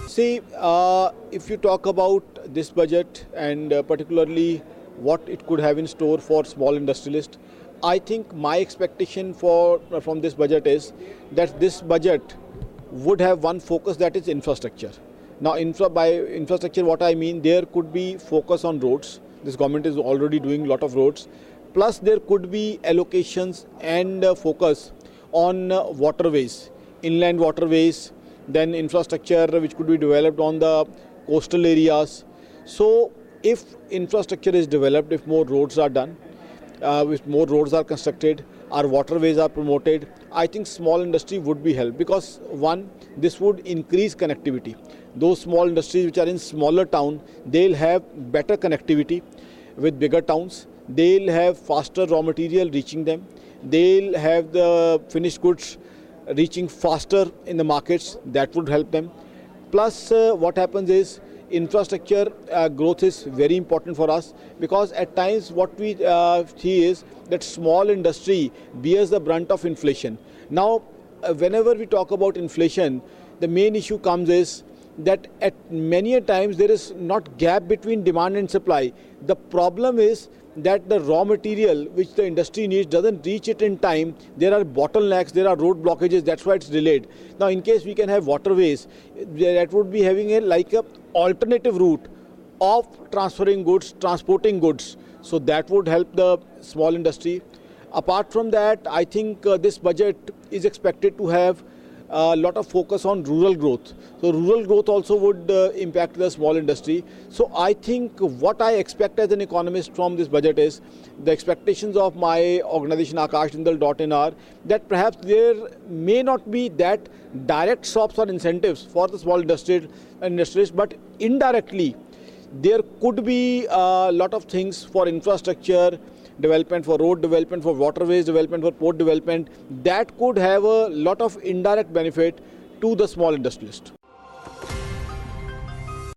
See, if you talk about this budget and particularly what it could have in store for small industrialists, I think my expectation from this budget is that this budget would have one focus, that is infrastructure. Now, by infrastructure, what I mean, there could be focus on roads. This government is already doing a lot of roads. Plus, there could be allocations and focus on waterways, inland waterways, then infrastructure which could be developed on the coastal areas. So, if infrastructure is developed, if more roads are done, if more roads are constructed, our waterways are promoted, I think small industry would be helped, because one, this would increase connectivity. Those small industries which are in smaller town, they'll have better connectivity with bigger towns. They'll have faster raw material reaching them. They'll have the finished goods reaching faster in the markets. That would help them. Plus, what happens is infrastructure growth is very important for us, because at times what we see is that small industry bears the brunt of inflation. Now, whenever we talk about inflation, the main issue comes is that at many a times there is not gap between demand and supply. The problem is that the raw material which the industry needs doesn't reach it in time. There are bottlenecks, there are road blockages, that's why it's delayed. Now, in case we can have waterways, that would be having a alternative route of transferring goods, transporting goods. So that would help the small industry. Apart from that, I think this budget is expected to have a lot of focus on rural growth. So rural growth also would impact the small industry. So I think what I expect as an economist from this budget is, the expectations of my organization akashjindal.in are that perhaps there may not be that direct stops or incentives for the small industrialists, but indirectly there could be a lot of things for infrastructure development, for road development, for waterways development, for port development, that could have a lot of indirect benefit to the small industrialist.